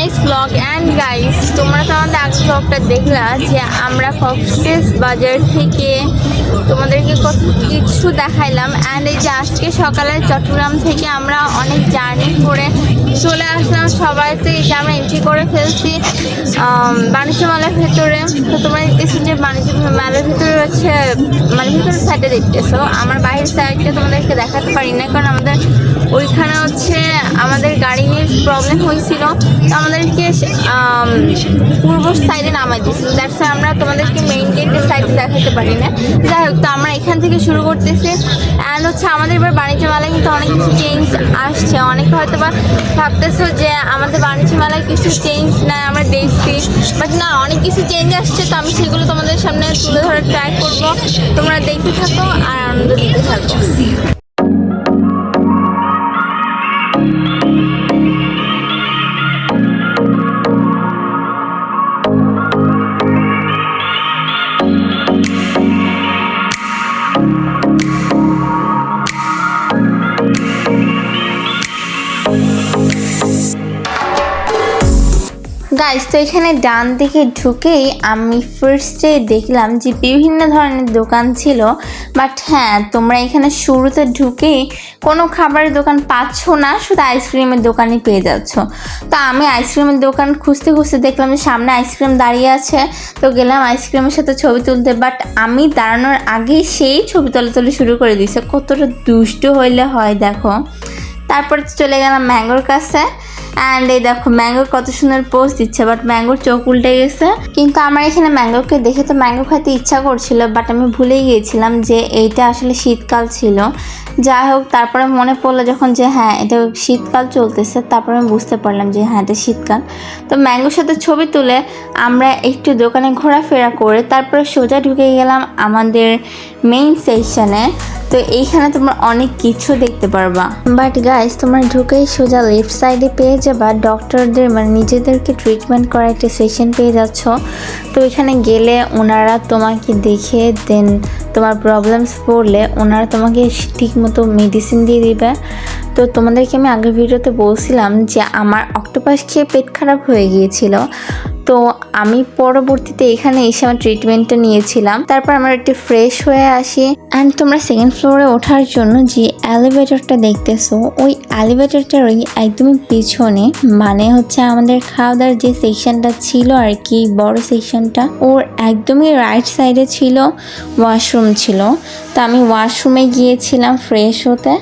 Next blog. And guys, তোমরা তো আমাদের আগের ব্লগটা দেখলা যে আমরা কক্সেস বাজার থেকে তোমাদেরকে কত কিছু দেখাইলাম। অ্যান্ড এই যে আজকে সকালে চট্টগ্রাম থেকে আমরা অনেক জার্নি করে চলে আসলাম সবাই। তো এই যে আমরা এন্ট্রি করে ফেলছি বাণিজ্য মেলার ভেতরে। তো তোমরা দেখতেছি যে বাণিজ্য মেলার ভিতরে হচ্ছে মানে ভিতরের সাইডে দেখতেছো, আমার বাইরের সাইডটা তোমাদেরকে দেখাতে পারি না কারণ আমাদের ওইখানে হচ্ছে আমাদের গাড়ি নিয়ে প্রবলেম হয়েছিল, তো আমাদেরকে পূর্ব সাইডে নামাই দিয়েছিল। দ্যাটস আমরা তোমাদেরকে মেইন গেটের সাইডে দেখাতে পারি না। যাই হোক, তো আমরা এখান থেকে শুরু করতেছি। অ্যান্ড হচ্ছে আমাদের এবার বাণিজ্য মেলায় কিন্তু অনেক কিছু চেঞ্জ আসছে। অনেকে হয়তো বা ভাবতেছো যে আমাদের বাণিজ্য মেলায় কিছু চেঞ্জ নাই, আমরা দেখছি, বাট না, অনেক কিছু চেঞ্জ আসছে। তো আমি সেগুলো তোমাদের সামনে তুলে ধরার ট্রাই করবো। তোমরা দেখতে থাকো আর আনন্দ দিতে থাকো। গাইস, তো এখানে ডান দিকে ঢুকেই আমি ফার্স্টে দেখলাম যে বিভিন্ন ধরনের দোকান ছিল। বাট হ্যাঁ, তোমরা এখানে শুরুতে ঢুকেই কোনো খাবারের দোকান পাচ্ছ না, শুধু আইসক্রিমের দোকানই পেয়ে যাচ্ছ। তো আমি আইসক্রিমের দোকান খুঁজতে খুঁজতে দেখলাম যে সামনে আইসক্রিম দাঁড়িয়ে আছে। তো গেলাম আইসক্রিমের সাথে ছবি তুলতে, বাট আমি দাঁড়ানোর আগেই সেই ছবি তোলা শুরু করে দিয়েছে। কতটা দুষ্ট হইলে হয় দেখো। তারপরে চলে গেলাম ম্যাঙ্গোর কাছে। অ্যান্ড এই দেখো ম্যাঙ্গোর কত সুন্দর পোস্ট দিচ্ছে, বাট ম্যাঙ্গোর চোখ উল্টে গেছে। কিন্তু আমার এখানে ম্যাঙ্গোকে দেখে তো ম্যাঙ্গো খেতে ইচ্ছা করছিল, বাট আমি ভুলেই গিয়েছিলাম যে এইটা আসলে শীতকাল ছিল। যাই হোক, তারপরে মনে পড়লো যখন যে হ্যাঁ এটা শীতকাল চলতেছে, তারপরে আমি বুঝতে পারলাম যে হ্যাঁ এটা শীতকাল। তো ম্যাঙ্গোর সাথে ছবি তুলে আমরা একটু দোকানে ঘোরাফেরা করে তারপরে সোজা ঢুকে গেলাম আমাদের মেইন সেকশনে। তো এইখানে তোমরা অনেক কিছু দেখতে পারবা। বাট গাইস, তোমরা ঢুকেই সোজা লেফট সাইডে পেয়ে যাবা ডক্টরদের মানে নিজেদেরকে ট্রিটমেন্ট করা একটা সেশন পেয়ে যাচ্ছ। তো এখানে গেলে ওনারা তোমাকে দেখে দেন তোমার প্রবলেমস পড়লে ওনারা তোমাকে ঠিকমতো মেডিসিন দিয়ে দিবে। তো তোমাদেরকে আমি আগের ভিডিওতে বলছিলাম যে আমার অক্টোপাস খেয়ে পেট খারাপ হয়ে গিয়েছিল। তো আমি পরবর্তীতে এখানে এসে আমার ট্রিটমেন্টটা নিয়েছিলাম। তারপর আমরা একটু ফ্রেশ হয়ে আসি। অ্যান্ড তোমরা সেকেন্ড ফ্লোরে ওঠার জন্য যে এলিভেটরটা দেখতেছো, ওই এলিভেটরটার ওই একদমই পিছনে মানে হচ্ছে আমাদের খাওয়া দাওয়ার যে সেকশনটা ছিল আর কি, বড় সেকশনটা, ওর একদমই রাইট সাইডে ছিল ওয়াশরুম ছিল। তো আমি ওয়াশরুমে গিয়েছিলাম ফ্রেশ হতে।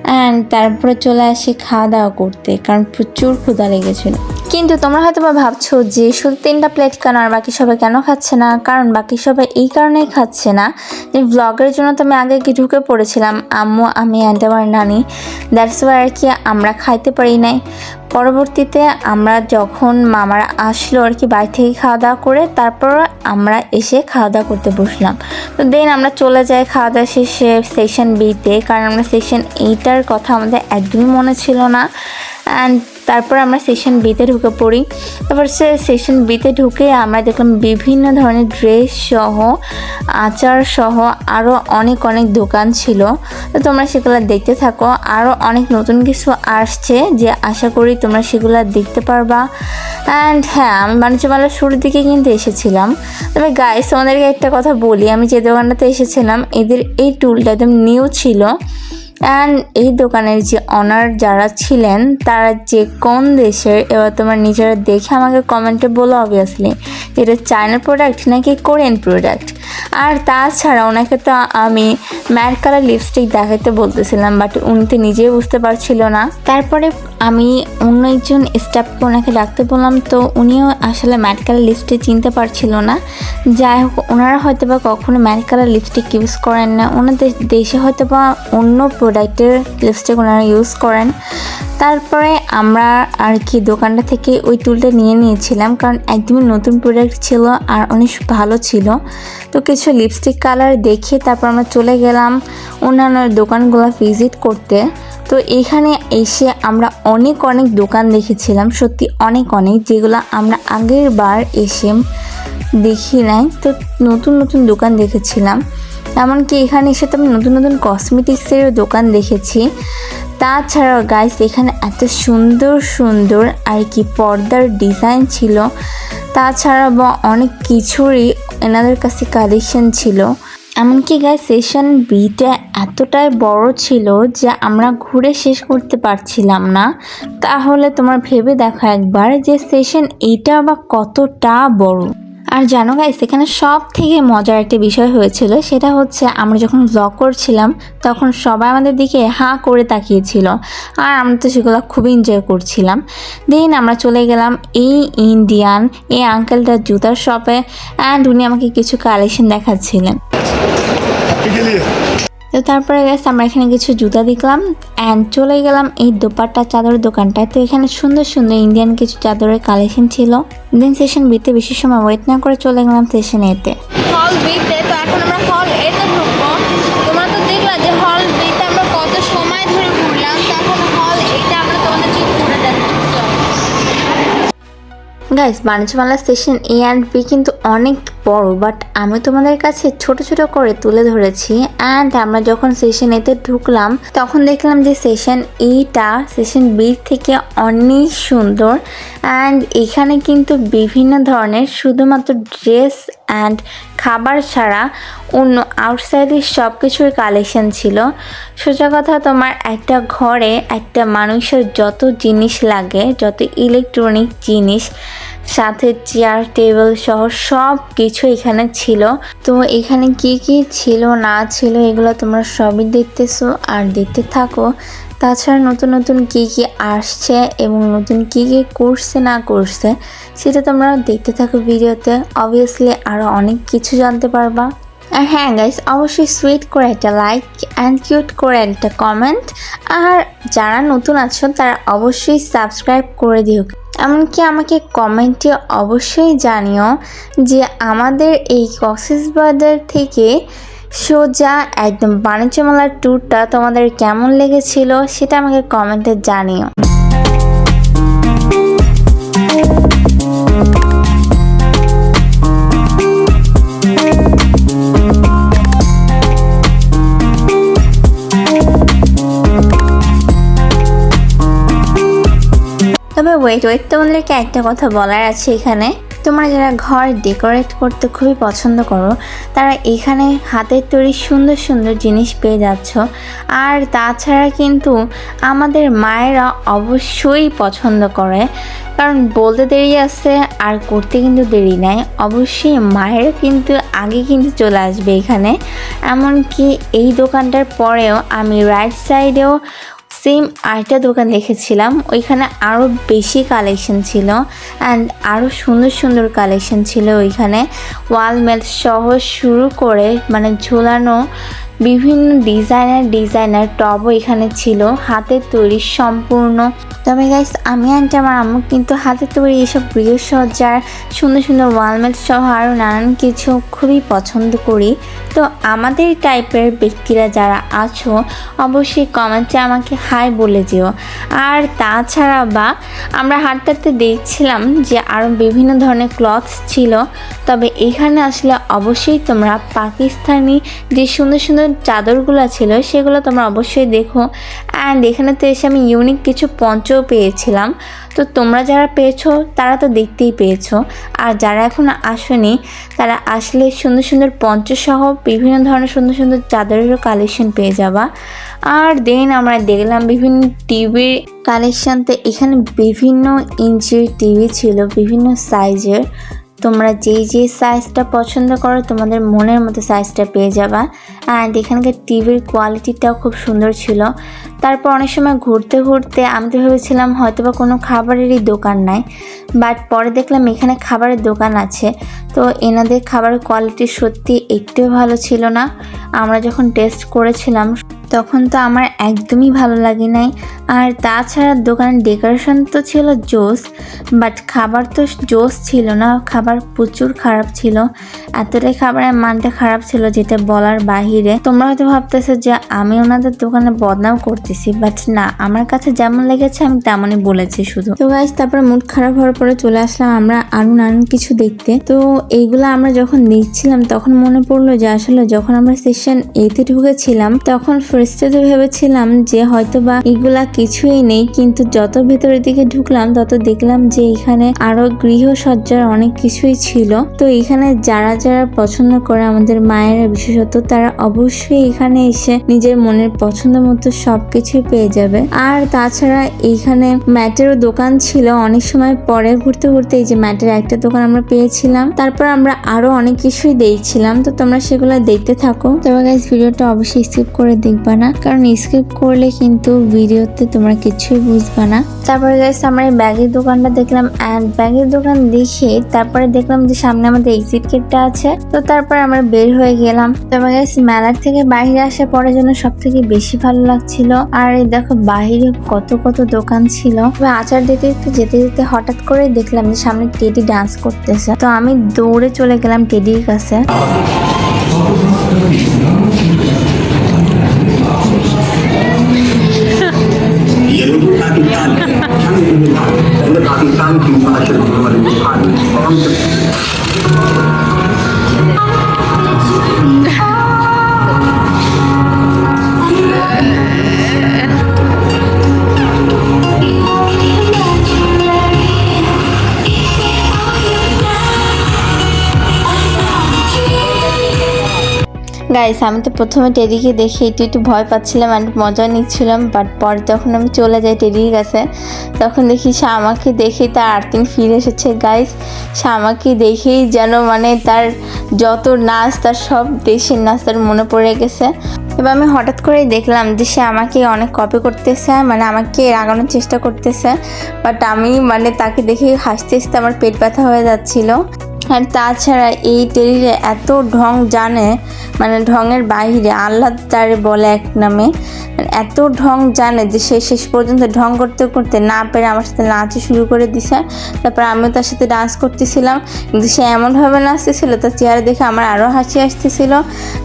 অ্যান্ড তারপরে চলে আসি খাওয়া দাওয়া করতে, কারণ প্রচুর ক্ষুধা লেগেছিল। কিন্তু তোমরা হয়তো বা ভাবছো যে শুধু 3টা প্লেট কেন আর বাকি সবাই কেন খাচ্ছে না? কারণ বাকি সবাই এই কারণেই খাচ্ছে না যে ব্লগের জন্য তো আমি আগে কি ঢুকে পড়েছিলাম, আম্মু, আমি অ্যান্ড আমার নানি। দ্যাটস ওয়াই আর কি আমরা খাইতে পারি নাই। পরবর্তীতে আমরা যখন মামারা আসলো আর কি বাড়ি থেকে খাওয়া দাওয়া করে, তারপর আমরা এসে খাওয়া দাওয়া করতে বসলাম। তো দেন আমরা চলে যাই খাওয়া দাওয়া শেষে সেকশন বিতে, কারণ আমরা সেকশন 8টার কথা আমাদের একদমই মনে ছিল না। অ্যান্ড তারপর আমরা সেকশন বিতে ঢুকে পড়ি। তারপর সেকশন বিতে ঢুকে আমরা দেখলাম বিভিন্ন ধরনের ড্রেস সহ আচার সহ আরও অনেক দোকান ছিল। তো তোমরা সেগুলো দেখতে থাকো। আরও অনেক নতুন কিছু আসছে যে আশা করি তোমরা সেগুলো দেখতে পারবা। অ্যান্ড হ্যাঁ, আমি বাণিজ্য মেলার শুরুর দিকে কিন্তু এসেছিলাম। তবে গাইস, তোমাদেরকে একটা কথা বলি, আমি যে দোকানটাতে এসেছিলাম এদের এই টুলটা একদম নিউ ছিল। অ্যান্ড এই দোকানের যে অনার যারা ছিলেন তারা যে কোন দেশের, এবার তোমরা নিজেরা দেখে আমাকে কমেন্টে বলো অবভিয়াসলি এটা চায়নার প্রোডাক্ট নাকি কোরিয়ান প্রোডাক্ট। আর তাছাড়া ওনাকে তো আমি ম্যাট কালার লিপস্টিক দেখাতে বলতেছিলাম, বাট উনি তো নিজেই বুঝতে পারছিল না। তারপরে আমি অন্য একজন স্টাফকে ওনাকে ডাকতে বললাম, তো উনিও আসলে ম্যাট কালার লিপস্টিক চিনতে পারছিল না। যাই হোক, ওনারা হয়তো বা কখনো ম্যাট কালার লিপস্টিক ইউজ করেন না, ওনাদের দেশে হয়তো বা অন্য প্রোডাক্টের লিপস্টিক ওনারা ইউজ করেন। তারপরে আমরা আর কি দোকানটা থেকে ওই টুলটা নিয়েছিলাম, কারণ একদমই নতুন প্রোডাক্ট ছিল আর অনেক ভালো ছিল। তো কিছু লিপস্টিক কালার দেখে তারপর আমরা চলে গেলাম অন্যান্য দোকানগুলো ভিজিট করতে। তো এখানে এসে আমরা অনেক দোকান দেখেছিলাম, সত্যি অনেক যেগুলো আমরা আগের বার এসে দেখি নাই। তো নতুন দোকান দেখেছিলাম। এমনকি এখানে এসে তো আমি নতুন কসমেটিক্সেরও দোকান দেখেছি। তাছাড়াও গাইস এখানে এত সুন্দর সুন্দর আর কি পর্দার ডিজাইন ছিল, তাছাড়া বা অনেক কিছুরই এনাদের কাছে কালেকশন ছিল। এমনকি গাইস সেশন বিটা এতটাই বড় ছিল যে আমরা ঘুরে শেষ করতে পারছিলাম না। তাহলে তোমার ভেবে দেখো একবার যে সেশন এইটা বা কতটা বড়। আর জানো গাইস এখানে সব থেকে মজার একটা বিষয় হয়েছিল, সেটা হচ্ছে আমরা যখন ব্লগ করছিলাম তখন সবাই আমাদের দিকে হাঁ করে তাকিয়েছিল, আর আমরা তো সেগুলো খুবই এনজয় করছিলাম। দেন আমরা চলে গেলাম এই আঙ্কেলটার জুতার শপে, অ্যান্ড উনি আমাকে কিছু কালেকশন দেখাচ্ছিলেন। তো তারপরে গেছে আমরা এখানে কিছু জুতা দেখলাম অ্যান্ড চলে গেলাম এই দোপাট্টা চাদরের দোকানটায়। তো এখানে সুন্দর সুন্দর ইন্ডিয়ান কিছু চাদরের কালেকশন ছিল। দেন সেশন বিতে বেশি সময় ওয়েট না করে চলে গেলাম সেশন এতে। হল বিতে তো এখন আমরা হল এতে ঢুকবো। তোমরা তো দেখলা যে হল বিতে আমরা কত সময় ধরে ঘুরলাম, তখন হল এটা আমরা তোমাদেরকে ঘুরে দেখাচ্ছি। গাইস বাণিজ্যমেলা সেশন এ অ্যান্ড বি কিন্তু অনেক বড়, বাট আমি তোমাদের কাছে ছোট ছোট করে তুলে ধরেছি। অ্যান্ড আমরা যখন সেশন এতে ঢুকলাম তখন দেখলাম যে সেশন এইটা সেশন বি থেকে অনেক সুন্দর। অ্যান্ড এখানে কিন্তু বিভিন্ন ধরনের শুধুমাত্র ড্রেস অ্যান্ড খাবার ছাড়া অন্য আউটসাইডের সব কিছুর কালেকশন ছিল। সোজা কথা তোমার একটা ঘরে একটা মানুষের যত জিনিস লাগে, যত ইলেকট্রনিক জিনিস, সাথে চেয়ার টেবিল সহ সব কিছু এখানে ছিল। তো এখানে কি কি ছিল না ছিল এগুলো তোমরা সবই দেখতেছো আর দেখতে থাকো। তাছাড়া নতুন নতুন কি কি আসছে এবং নতুন কি কি করছে না করছে সেটা তোমরা দেখতে থাকো ভিডিওতে। অবভিয়াসলি আরও অনেক কিছু জানতে পারবা। আর হ্যাঁ গাইস অবশ্যই সুইট করে একটা লাইক অ্যান্ড কিউট করে একটা কমেন্ট, আর যারা নতুন আছো তারা অবশ্যই সাবস্ক্রাইব করে দিও। এমনকি আমাকে কমেন্টে অবশ্যই জানিও যে আমাদের এই কক্সবাজার থেকে সোজা একদম বাণিজ্য মেলার ট্যুরটা তোমাদের কেমন লেগেছিল সেটা আমাকে কমেন্টে জানিও। তবে ওয়েট তোমাদেরকে একটা কথা বলার আছে। এখানে তোমরা যারা ঘর ডেকোরেট করতে খুবই পছন্দ করো তারা এখানে হাতের তৈরি সুন্দর সুন্দর জিনিস পেয়ে যাচ্ছ। আর তাছাড়া কিন্তু আমাদের মায়েরা অবশ্যই পছন্দ করে, কারণ বলতে দেরি আছে আর করতে কিন্তু দেরি নাই। অবশ্যই মায়ের কিন্তু আগে কিন্তু চলে আসবে এখানে। এমনকি এই দোকানটার পরেও আমি রাইট সাইডেও সেম আরেকটা দোকান দেখেছিলাম, ওইখানে আরও বেশি কালেকশন ছিল অ্যান্ড আরও সুন্দর সুন্দর কালেকশন ছিল ওইখানে। ওয়ালমেট সহ শুরু করে মানে ঝোলানো বিভিন্ন ডিজাইনার টবও এখানে ছিল, হাতের তৈরি সম্পূর্ণ। তবে গাইস আমি অ্যান্ড আমার আম্মু কিন্তু হাতের তৈরি এইসব গৃহসজ্জার সুন্দর সুন্দর ওয়ালমেট সহ আরও নানান কিছু খুবই পছন্দ করি। তো আমাদের টাইপের ব্যক্তিরা যারা আছো অবশ্যই কমেন্টে আমাকে হাই বলে যেও। আর তাছাড়া বা আমরা হাঁটতে হাঁটতে দেখছিলাম যে আরও বিভিন্ন ধরনের ক্লথস ছিল। তবে এখানে আসলে অবশ্যই তোমরা পাকিস্তানি যে সুন্দর সুন্দর চাদরগুলো ছিল সেগুলো তোমরা অবশ্যই দেখো। অ্যান্ড এখানে তো এসে আমি ইউনিক কিছু পঞ্চও পেয়েছিলাম। তো তোমরা যারা পেয়েছো তারা তো দেখতেই পেয়েছো, আর যারা এখনো আসেনি তারা আসলে সুন্দর সুন্দর পঞ্চসহ বিভিন্ন ধরনের সুন্দর সুন্দর চাদরেরও কালেকশন পেয়ে যাবা। আর দেন আমরা দেখলাম বিভিন্ন টিভির কালেকশন। তো এখানে বিভিন্ন ইঞ্চির টিভি ছিল, বিভিন্ন সাইজের। তোমরা যে সাইজটা পছন্দ করো তোমাদের মনের মতো সাইজটা পেয়ে যাবা। অ্যান্ড এখানকার টিভির কোয়ালিটিটাও খুব সুন্দর ছিল। তারপর অনেক সময় ঘুরতে ঘুরতে আমি তো ভেবেছিলাম হয়তো বা কোনো খাবারেরই দোকান নাই, বাট পরে দেখলাম এখানে খাবারের দোকান আছে। তো এনাদের খাবারের কোয়ালিটি সত্যি একটুও ভালো ছিল না। আমরা যখন টেস্ট করেছিলাম তখন তো আমার একদমই ভালো লাগে নাই। আর তাছাড়া দোকানের ডেকোরেশন তো ছিল জোস, বাট খাবার তো জোস ছিল না, খাবার প্রচুর খারাপ ছিল। এতটাই খাবারের মানটা খারাপ ছিল যেটা বলার বাহিরে। তোমরা হয়তো ভাবতেছো যে আমি ওনাদের দোকানে বদনাম করতেছি, বাট না, আমার কাছে যেমন লেগেছে আমি তেমনই বলেছি শুধু। তো গাইস তারপরে মুড খারাপ হওয়ার পরে চলে আসলাম আমরা আরো নানান কিছু দেখতে। তো এইগুলো আমরা যখন দেখছিলাম তখন মনে পড়লো যে আসলে যখন আমরা সেশন এতে ঢুকেছিলাম তখন ফার্স্টে তো ভেবেছিলাম যে হয়তো বা এগুলা কিছুই নেই, কিন্তু যত ভেতরের দিকে ঢুকলাম তত দেখলাম যে এখানে আরো গৃহসজ্জার অনেক কিছুই ছিল। তো এখানে যারা যারা পছন্দ করে আমাদের মায়েরা বিশেষত, তারা অবশ্যই এখানে এসে নিজের মনের পছন্দ মতো সবকিছুই পেয়ে যাবে। আর তাছাড়া এইখানে ম্যাটেরও দোকান ছিল। অনেক সময় পরে ঘুরতে ঘুরতে এই যে ম্যাটের একটা দোকান আমরা পেয়েছিলাম, তারপর আমরা আরো অনেক কিছুই দেখছিলাম। তো তোমরা সেগুলো দেখতে থাকো। তবে গাইস ভিডিওটা অবশ্যই স্কিপ করে দেখবা না, কারণ স্কিপ করলে কিন্তু ভিডিওতে তোমরা কিছুই বুঝবা না। তারপরে গাইস আমরা এই ব্যাগের দোকানটা দেখলাম, অ্যান্ড ব্যাগের দোকান দেখে তারপরে দেখলাম যে সামনে আমাদের এক্সিট গেটটা আছে। তো তারপর আমরা বের হয়ে গেলাম। তবে গাইস মেলার থেকে বাইরে আসার পরের জন্য সব থেকে বেশি ভালো লাগছিল। আর এই দেখো বাহিরে কত কত দোকান ছিল। আচার দিতে যেতে যেতে হঠাৎ করে দেখলাম যে সামনে টেডি ডান্স করতেছে। তো আমি দৌড়ে চলে গেলাম টেডির কাছে। গাইস আমি তো প্রথমে টেডিকে দেখে একটু ভয় পাচ্ছিলাম আর মজা নিচ্ছিলাম, বাট পরে যখন আমি চলে যাই টেডির কাছে তখন দেখি সে আমাকে দেখেই তার আর্থিং ফিরে এসেছে। গাইস সে আমাকে দেখেই যেন মানে তার যত নাচ, তার সব দেশের নাচ তার মনে পড়ে গেছে। এবার আমি হঠাৎ করেই দেখলাম যে সে আমাকে অনেক কপি করতেছে, মানে আমাকে রাগানোর চেষ্টা করতেছে। বাট আমি মানে তাকে দেখে হাসতে হাসতে আমার পেট ব্যথা হয়ে যাচ্ছিল। আর তাছাড়া এই টেডিরে এত ঢং জানে, মানে ঢঙের বাহিরে, আল্লাহ তারে বলে এক নামে, এত ঢং জানে যে সে শেষ পর্যন্ত ঢং করতে করতে না পেরে আমার সাথে নাচে শুরু করে দিছে। তারপর আমিও তার সাথে ডান্স করতেছিলাম, কিন্তু সে এমনভাবে নাচতেছিল তার চেহারা দেখে আমার আরও হাসি আসতেছিল।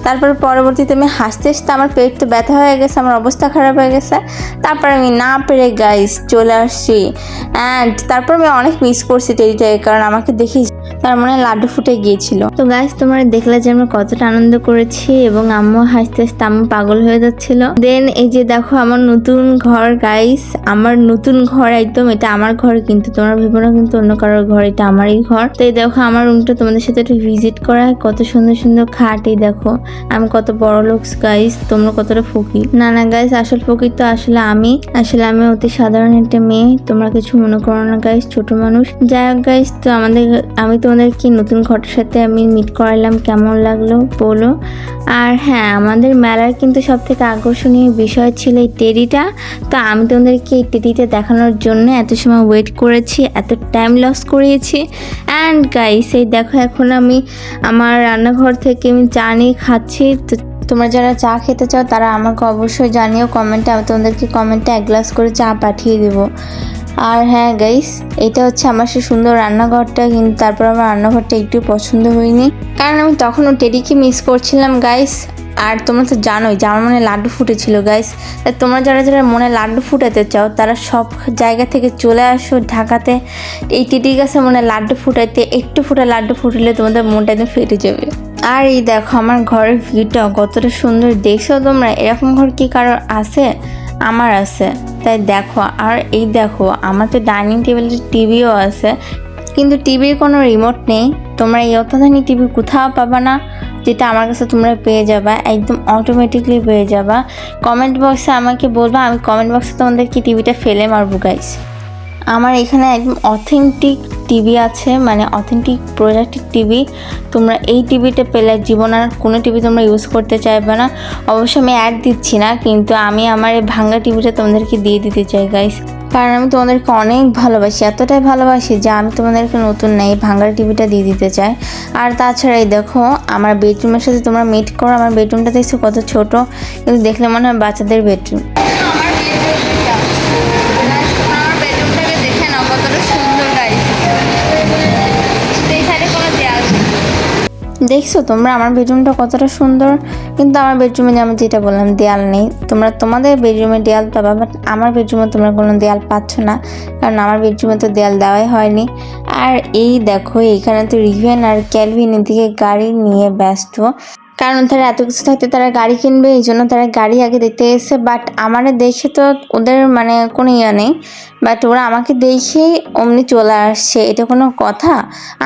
তারপর পরবর্তীতে আমি হাসতে হাসতে আমার পেট তো ব্যথা হয়ে গেছে, আমার অবস্থা খারাপ হয়ে গেছে। তারপর আমি না পেরে গাইস চলে আসছি। অ্যান্ড তারপর আমি অনেক মিস করছি টেডিটাকে, কারণ আমাকে দেখি তার মনে লাড্ডু ফুটে গিয়েছিল। তো গাইস তোমরা দেখলে যে আমরা কতটা আনন্দ করেছি, এবং আম্মু হাসতে হাসতে আম্মু পাগল হয়ে যাচ্ছিল। দেন এই যে দেখো আমার নতুন ঘর গাইস, আমার নতুন ঘর একদম, এটা আমার ঘর, কিন্তু তোমরা ভেবো না কিন্তু অন্য কারোর ঘর, এটা আমারই ঘর। তো এই দেখো আমার রুমটা তোমাদের সাথে একটু ভিজিট করা, কত সুন্দর সুন্দর খাট। এই দেখো আমি কত বড় লোক গাইস, তোমরা কতটা ফকির। না না গাইস, আসল ফকির তো আসলে আমি অতি সাধারণ একটা মেয়ে, তোমরা কিছু মনে করো না গাইস, ছোট মানুষ। যাই হোক গাইস, তো আমি তোমাদেরকে নতুন ঘরটার সাথে আমি মিট করালাম, কেমন লাগলো বলো। আর হ্যাঁ, আমাদের মেলার কিন্তু সব থেকে আকর্ষণীয় বিষয় ছিল এই টেডিটা। তো আমি তোমাদেরকে এই টেডিটা দেখানোর জন্য এত সময় ওয়েট করেছি, এত টাইম লস করিয়েছি। অ্যান্ড গাইস এই দেখো এখন আমি আমার রান্নাঘর থেকে আমি চা নিয়ে খাচ্ছি। তো তোমরা যারা চা খেতে চাও তারা আমাকে অবশ্যই জানিও কমেন্টে, আমি তোমাদেরকে কমেন্টে 1 গ্লাস করে চা পাঠিয়ে দেবো। আর হ্যাঁ গাইস, এটা হচ্ছে আমার সে সুন্দর রান্নাঘরটা, কিন্তু তারপর আমার রান্নাঘরটা একটু পছন্দ হয়নি, কারণ আমি তখনও টেডিকে মিস করছিলাম গাইস। আর তোমরা তো জানোই যে আমার মনে লাড্ডু ফুটেছিল গাইস। তাই তোমরা যারা যারা মনে লাড্ডু ফুটাতে চাও তারা সব জায়গা থেকে চলে আসো ঢাকাতে এই টেডির কাছে মনে লাড্ডু ফুটাইতে। একটু লাড্ডু ফুটলে তোমাদের মনটা একদম ফেটে যাবে। আর এই দেখো আমার ঘরের ভিউটা কতটা সুন্দর, দেখছো তোমরা? এরকম ঘর কি কারোর আছে? আমার আছে, তাই দেখো। আর এই দেখো আমার তো ডাইনিং টেবিলে টিভিও আছে, কিন্তু টিভির কোনো রিমোট নেই। তোমরা এই অত্যাধুনিক টিভি কোথাও পাবা না, যেটা আমার কাছে তোমরা পেয়ে যাবা, একদম অটোমেটিকলি পেয়ে যাবা। কমেন্ট বক্সে আমাকে বলবা, আমি কমেন্ট বক্সে তোমাদেরকে টিভিটা ফেলে মারবো গাইস। আমার এখানে একদম অথেন্টিক টিভি আছে, মানে অথেন্টিক প্রোডাক্টের টিভি। তোমরা এই টিভিটা পেলে জীবন আর কোনো টিভি তোমরা ইউজ করতে চাইবে না। অবশ্য আমি অ্যাড দিচ্ছি না, কিন্তু আমি আমার এই ভাঙা টিভিটা তোমাদেরকে দিয়ে দিতে চাই গাইস, কারণ আমি তোমাদেরকে অনেক ভালোবাসি, এতটাই ভালোবাসি যে আমি তোমাদেরকে নতুন নেই ভাঙা টিভিটা দিয়ে দিতে চাই। আর তাছাড়া এই দেখো আমার বেডরুমের সাথে তোমরা মিট করো, আমার বেডরুমটা দেখছো কত ছোট, কিন্তু দেখলে মনে হয় বাচ্চাদের বেডরুম। দেখছো তোমরা আমার বেডরুমটা কতটা সুন্দর, কিন্তু আমার বেডরুমে আমি যেটা বললাম দেয়াল নেই। তোমরা তোমাদের বেডরুমে দেয়াল পাবা, বাট আমার বেডরুমে তোমরা কোনো দেয়াল পাচ্ছ না, কারণ আমার বেডরুমে তো দেয়াল দেওয়াই হয়নি। আর এই দেখো এখানে তো রিভেন আর ক্যালভিন এদিকে গাড়ি নিয়ে ব্যস্ত, কারণ তারা এত কিছু থাকতে তারা গাড়ি কিনবে, এই জন্য তারা গাড়ি আগে দেখতে গেছে। বাট আমার দেখে তো ওদের মানে কোনো ইয়ে নেই, বাট ওরা আমাকে দেখেই অমনি চলে আসছে। এটা কোনো কথা?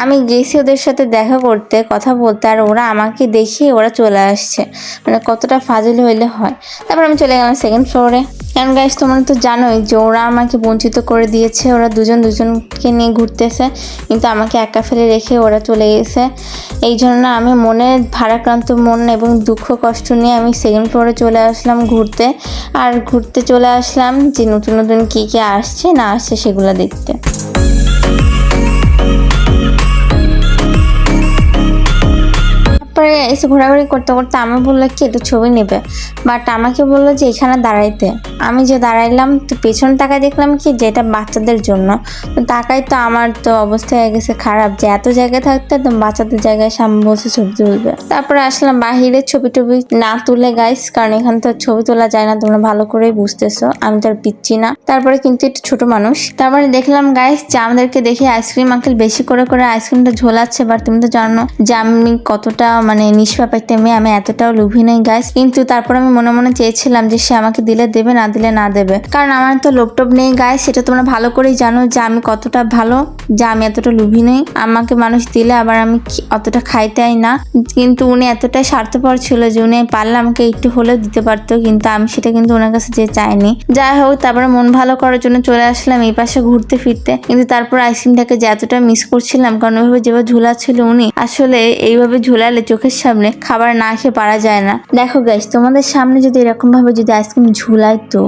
আমি গেছি ওদের সাথে দেখা করতে, কথা বলতে, আর ওরা আমাকে দেখে ওরা চলে আসছে। মানে কতটা ফাজিল হইলে হয়। তারপর আমি চলে গেলাম সেকেন্ড ফ্লোরে। কারণ গাইস তোমরা তো জানোই যে ওরা আমাকে বঞ্চিত করে দিয়েছে, ওরা দুজনকে নিয়ে ঘুরতেছে, কিন্তু আমাকে একা ফেলে রেখে ওরা চলে গেছে। এই জন্য আমি মনে ভারাক্রান্ত মন এবং দুঃখ কষ্ট নিয়ে আমি সেকেন্ড ফ্লোরে চলে আসলাম ঘুরতে। আর ঘুরতে চলে আসলাম যে নতুন নতুন কী কী আসছে না আসছে সেগুলো দেখতে। তারপরে এসে ঘোরাঘুরি করতে করতে আমি বললো কি একটু ছবি নেবে, বাট আমাকে বললো যে এখানে দাঁড়াইতে। আমি যে দাঁড়াইলাম তো পেছন তাকায় দেখলাম কি যে এটা বাচ্চাদের জন্য। তো তাকাই তো আমার তো অবস্থা হয়ে গেছে খারাপ, যে এত জায়গায় থাকতে একদম বাচ্চাদের জায়গায় সামনে বসে ছবি তুলবে। তারপরে আসলাম বাহিরে ছবি টবি না তুলে গাইস, কারণ এখানে তো ছবি তোলা যায় না, তোমরা ভালো করেই বুঝতেছো, আমি তো আর পিচ্ছি না। তারপরে কিন্তু একটু ছোট মানুষ। তারপরে দেখলাম গাইস যে আমাদেরকে দেখে আইসক্রিম আঙ্কেল বেশি করে করে আইসক্রিমটা ঝোলাচ্ছে। বাট তুমি তো জানো যে আমি কতটা মানে নিষ্পাপ একটা মেয়ে, আমি এতটাও লোভী নই গাইস। কিন্তু তারপর আমি মনে মনে চেয়েছিলাম যে সে আমাকে দিলে দেবে, না দিলে না দেবে, কারণ আমার তো লোভটোভ নেই গাইস। সেটা তোমরা ভালো করেই জানো যে আমি কতটা ভালো, যে আমি এতটা লোভী নই। আমাকে মানুষ দিলে আবার আমি অতটা খাইতেই না। কিন্তু উনি এতটাই স্বার্থপর ছিল যে উনি পারলে আমাকে একটু হলেও দিতে পারতো, কিন্তু আমি সেটা কিন্তু ওনার কাছে যে চাইনি। যাই হোক, তারপরে মন ভালো করার জন্য চলে আসলাম এই পাশে ঘুরতে ফিরতে। কিন্তু তারপর আইসক্রিমটাকে যে এতটা মিস করছিলাম, কারণ ওইভাবে যেভাবে ঝুলাচ্ছিল উনি, আসলে এইভাবে ঝুলালে চোখের সামনে খাবার না খেয়ে পারা যায় না। দেখো গাইস, তোমাদের সামনে যদি এরকম ভাবে যদি আইসক্রিম ঝুলাইতো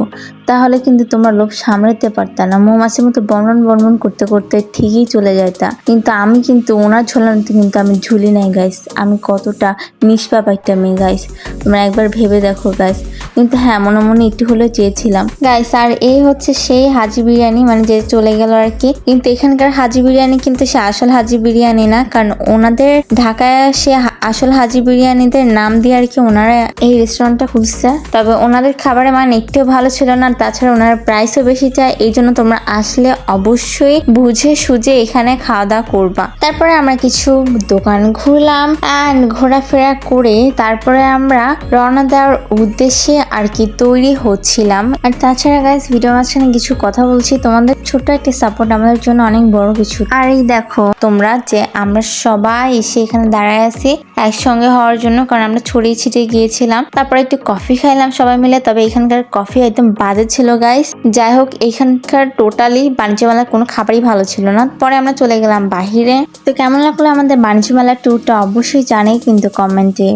তাহলে কিন্তু তোমার লোভ সামলাতে পারতা না, মৌমাছির মতো বর্ণন বর্ণন করতে করতে ঠিকই চলে যাইতা। কিন্তু আমি কিন্তু ওনার ঝোলানোতে কিন্তু আমি ঝুলি নাই গাইস। আমি কতটা নিষ্পাপ একটা মেয়ে গাইস, তোমরা একবার ভেবে দেখো গাইস। কিন্তু হ্যাঁ, মনে মনে একটু হলেও চেয়েছিলাম গাইস। আর এই হচ্ছে সেই হাজি বিরিয়ানি, মানে যে চলে গেল আর কি। কিন্তু এখানকার হাজি বিরিয়ানি কিন্তু সে আসল হাজি বিরিয়ানি না, কারণ ওনাদের ঢাকায় সে আসল হাজি বিরিয়ানিদের নাম দিয়ে আর কি ওনারা এই রেস্টুরেন্টটা খুলছে। তবে ওনাদের খাবারের মান একটু ভালো ছিল না, তাছাড়া ওনারা প্রাইসও বেশি চায়। এই জন্য তোমরা আসলে অবশ্যই বুঝে সুঝে এখানে খাওয়া দাওয়া করবা। তারপরে আমরা কিছু দোকান ঘুরলাম অ্যান্ড ঘোরাফেরা করে তারপরে আমরা রওনা দেওয়ার উদ্দেশ্যে আর কি তৈরি হচ্ছিলাম। আর তাছাড়া গাইস, ভিডিও মাঝখানে কিছু কথা বলছি, তোমাদের ছোট্ট একটা সাপোর্ট আমাদের জন্য অনেক বড় কিছু। আর এই দেখো তোমরা যে আমরা সবাই এসে এখানে দাঁড়ায় আছি একসঙ্গে হওয়ার জন্য, কারণ আমরা ছড়িয়ে ছিটিয়ে গিয়েছিলাম। তারপরে একটু কফি খাইলাম সবাই মিলে। তবে এখানকার কফি একদম বাজে ছিল গাইস। যাই হোক, এখানকার টোটালি বাণিজ্য মেলার কোনো খাবারই ভালো ছিল না। পরে আমরা চলে গেলাম বাহিরে। তো কেমন লাগলো আমাদের বাণিজ্য মেলার ট্যুরটা অবশ্যই জানাই কিন্তু কমেন্টে।